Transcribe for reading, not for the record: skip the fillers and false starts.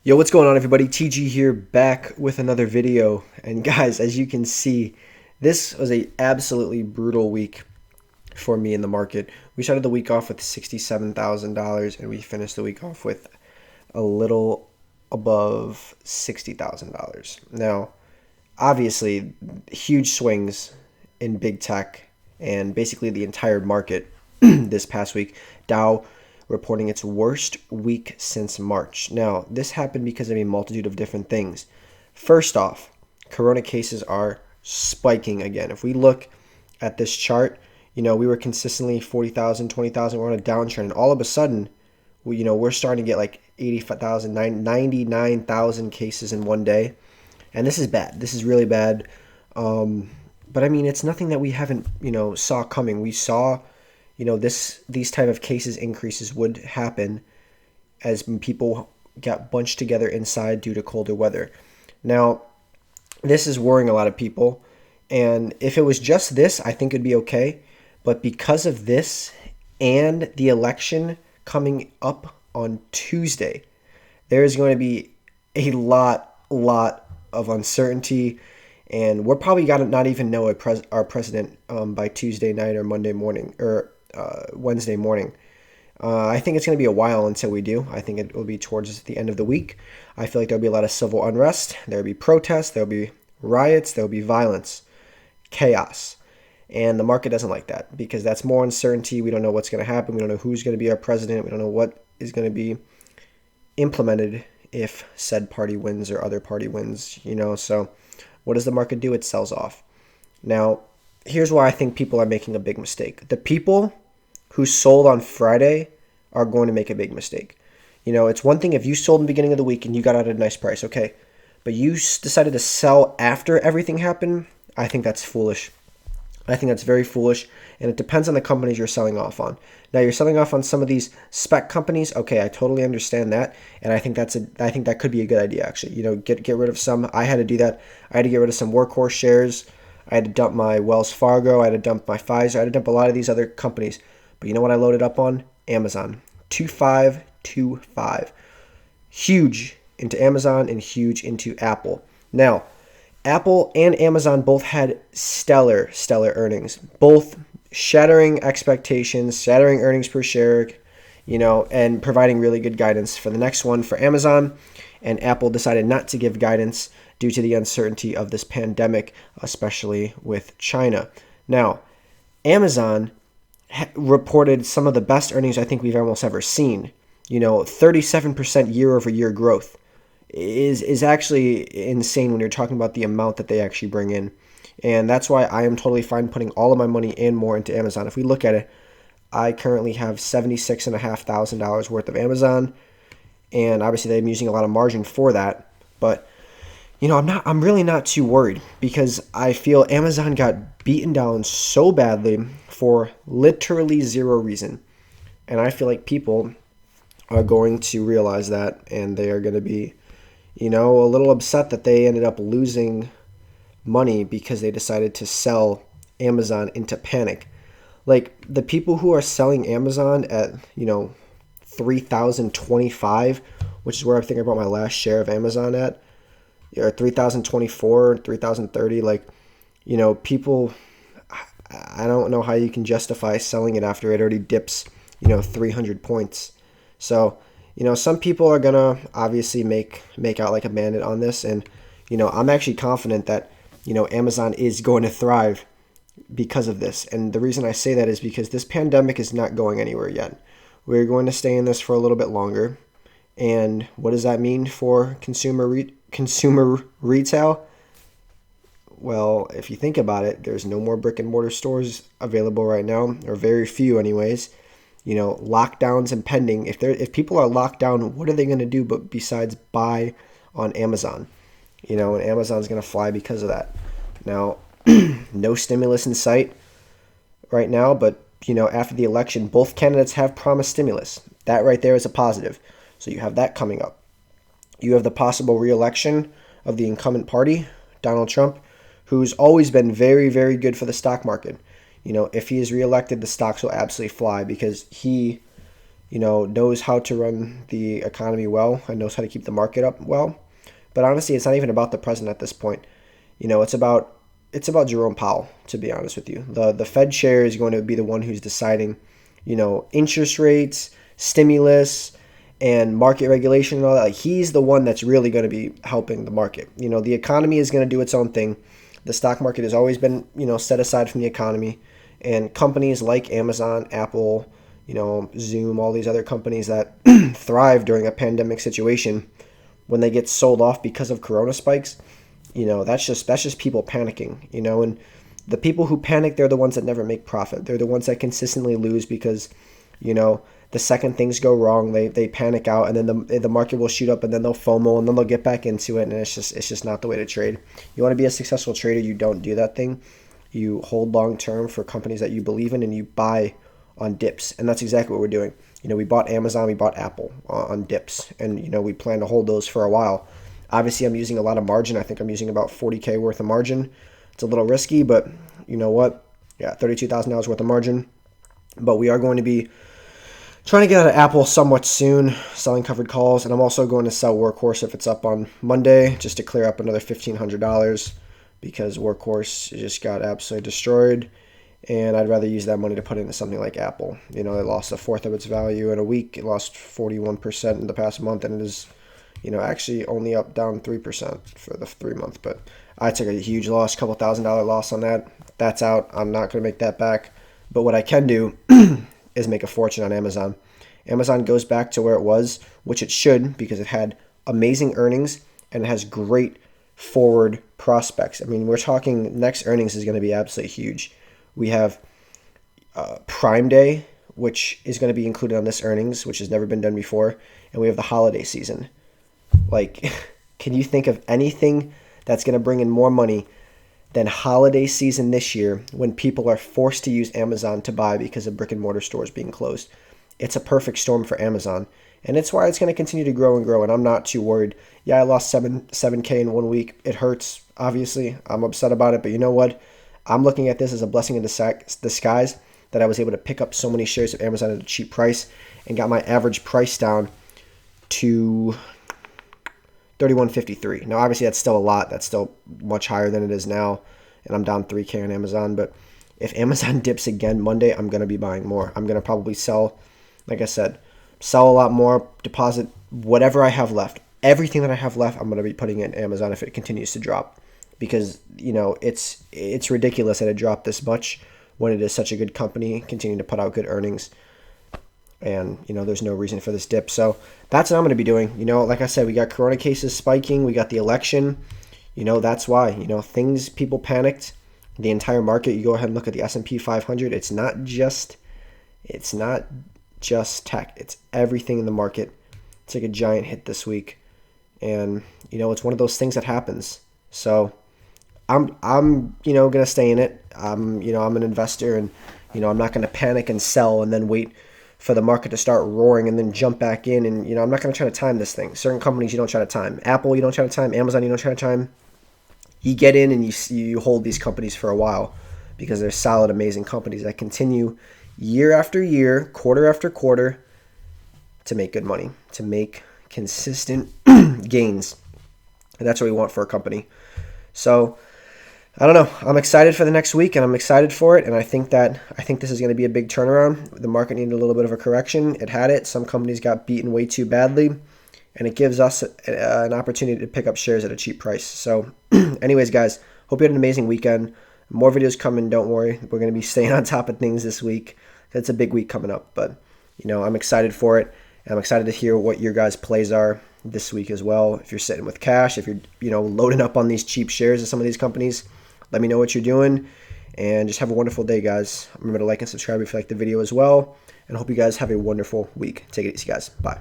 Yo, what's going on, everybody? TG here, back with another video. And guys, as you can see, this was a absolutely brutal week for me in the market. We started the week off with $67,000 and we finished the week off with a little above $60,000. Now, obviously, huge swings in big tech and basically the entire market this past week. Dow reporting its worst week since March. Now, this happened because of a multitude of different things. First off, corona cases are spiking again. If we look at this chart, we were consistently 40,000, 20,000. We're on a downtrend, and all of a sudden, we're starting to get like 85,000, 99,000 cases in one day. And this is bad. This is really bad. But I mean, it's nothing that we haven't, saw coming. We saw, these type of cases increases would happen as people got bunched together inside due to colder weather. Now, this is worrying a lot of people. And if it was just this, I think it'd be okay. But because of this and the election coming up on Tuesday, there is going to be a lot of uncertainty, and we're probably gonna not even know our president by Tuesday night or Monday morning or Wednesday morning. I think it's going to be a while until we do. I think it will be towards the end of the week. I feel like there'll be a lot of civil unrest. There'll be protests. There'll be riots. There'll be violence, chaos. And the market doesn't like that because that's more uncertainty. We don't know what's going to happen. We don't know who's going to be our president. We don't know what is going to be implemented if said party wins or other party wins, So what does the market do? It sells off. Now, here's why I think people are making a big mistake. The people who sold on Friday are going to make a big mistake. It's one thing if you sold in the beginning of the week and you got out at a nice price, okay. But you decided to sell after everything happened. I think that's foolish. I think that's very foolish, and it depends on the companies you're selling off on. Now, you're selling off on some of these spec companies. Okay, I totally understand that, and I think that could be a good idea, actually. Get rid of some. I had to do that. I had to get rid of some workhorse shares. I had to dump my Wells Fargo. I had to dump my Pfizer. I had to dump a lot of these other companies. But you know what I loaded up on? Amazon. 2525. Huge into Amazon and huge into Apple. Now, Apple and Amazon both had stellar earnings, both shattering expectations, shattering earnings per share, and providing really good guidance for the next one for Amazon. And Apple decided not to give guidance due to the uncertainty of this pandemic, especially with China. Now, Amazon reported some of the best earnings I think we've almost ever seen. 37% year over year growth is actually insane when you're talking about the amount that they actually bring in. And that's why I am totally fine putting all of my money and more into Amazon. If we look at it, I currently have $76,500 worth of Amazon, and obviously I'm using a lot of margin for that. But I'm really not too worried because I feel Amazon got beaten down so badly for literally zero reason. And I feel like people are going to realize that, and they are going to be a little upset that they ended up losing money because they decided to sell Amazon into panic. Like, the people who are selling Amazon at, 3,025, which is where I think I bought my last share of Amazon at, or 3,024, 3,030, people, I don't know how you can justify selling it after it already dips, 300 points. So, some people are going to obviously make out like a bandit on this. And, I'm actually confident that, Amazon is going to thrive because of this. And the reason I say that is because this pandemic is not going anywhere yet. We're going to stay in this for a little bit longer. And what does that mean for consumer retail? Well, if you think about it, there's no more brick and mortar stores available right now, or very few anyways. Lockdowns impending. If people are locked down, what are they going to do but besides buy on Amazon? And Amazon's going to fly because of that. Now, no stimulus in sight right now, but after the election, both candidates have promised stimulus. That right there is a positive. So you have that coming up. You have the possible re-election of the incumbent party, Donald Trump, who's always been very, very good for the stock market. If he is reelected, the stocks will absolutely fly because he knows how to run the economy well and knows how to keep the market up well. But honestly, it's not even about the president at this point. It's about Jerome Powell, to be honest with you. The Fed chair is going to be the one who's deciding, interest rates, stimulus, and market regulation and all that. Like, he's the one that's really going to be helping the market. The economy is going to do its own thing. The stock market has always been, set aside from the economy. And companies like Amazon, Apple, Zoom, all these other companies that thrive during a pandemic situation, when they get sold off because of corona spikes, that's just people panicking, and the people who panic, they're the ones that never make profit. They're the ones that consistently lose because, the second things go wrong, they panic out, and then the market will shoot up, and then they'll FOMO, and then they'll get back into it, and it's just not the way to trade. You want to be a successful trader, you don't do that thing. You hold long term for companies that you believe in, and you buy on dips, and that's exactly what we're doing. We bought Amazon, we bought Apple on dips, and we plan to hold those for a while. Obviously, I'm using a lot of margin. I think I'm using about 40K worth of margin. It's a little risky, but you know what? Yeah, $32,000 worth of margin. But we are going to be trying to get out of Apple somewhat soon, selling covered calls. And I'm also going to sell Workhorse if it's up on Monday, just to clear up another $1,500 because Workhorse just got absolutely destroyed. And I'd rather use that money to put into something like Apple. It lost a fourth of its value in a week. It lost 41% in the past month, and it is actually only up down 3% for the 3 month. But I took a huge loss, couple $1,000 loss on that. That's out. I'm not going to make that back. But what I can do is make a fortune on Amazon. Amazon goes back to where it was, which it should, because it had amazing earnings and it has great forward prospects. I mean, we're talking next earnings is going to be absolutely huge. We have Prime Day, which is going to be included on this earnings, which has never been done before. And we have the holiday season. Like, can you think of anything that's going to bring in more money than holiday season this year when people are forced to use Amazon to buy because of brick and mortar stores being closed? It's a perfect storm for Amazon. And it's why it's going to continue to grow and grow. And I'm not too worried. Yeah, I lost 7K in 1 week. It hurts, obviously. I'm upset about it. But you know what? I'm looking at this as a blessing in disguise that I was able to pick up so many shares of Amazon at a cheap price and got my average price down to $31.53. Now, obviously, that's still a lot. That's still much higher than it is now, and I'm down 3K on Amazon. But if Amazon dips again Monday, I'm going to be buying more. I'm going to probably sell, like I said, sell a lot more, deposit whatever I have left. Everything that I have left, I'm going to be putting in Amazon if it continues to drop. Because, it's ridiculous that it dropped this much when it is such a good company, continuing to put out good earnings. And, there's no reason for this dip. So that's what I'm going to be doing. Like I said, we got corona cases spiking. We got the election. That's why, people panicked. The entire market, you go ahead and look at the S&P 500. It's not just tech. It's everything in the market. It's like a giant hit this week. And, it's one of those things that happens. So I'm going to stay in it. I'm an investor, and, I'm not going to panic and sell and then wait for the market to start roaring and then jump back in. And, I'm not going to try to time this thing. Certain companies you don't try to time. Apple, you don't try to time. Amazon, you don't try to time. You get in and you hold these companies for a while because they're solid, amazing companies that continue year after year, quarter after quarter to make good money, to make consistent gains. And that's what we want for a company. So, I don't know. I'm excited for the next week, and I'm excited for it. And I think this is going to be a big turnaround. The market needed a little bit of a correction. It had it. Some companies got beaten way too badly, and it gives us an opportunity to pick up shares at a cheap price. So, anyways, guys, hope you had an amazing weekend. More videos coming. Don't worry. We're going to be staying on top of things this week. It's a big week coming up, but I'm excited for it. And I'm excited to hear what your guys' plays are this week as well. If you're sitting with cash, if you're loading up on these cheap shares of some of these companies, let me know what you're doing, and just have a wonderful day, guys. Remember to like and subscribe if you like the video as well, and hope you guys have a wonderful week. Take it easy, guys. Bye.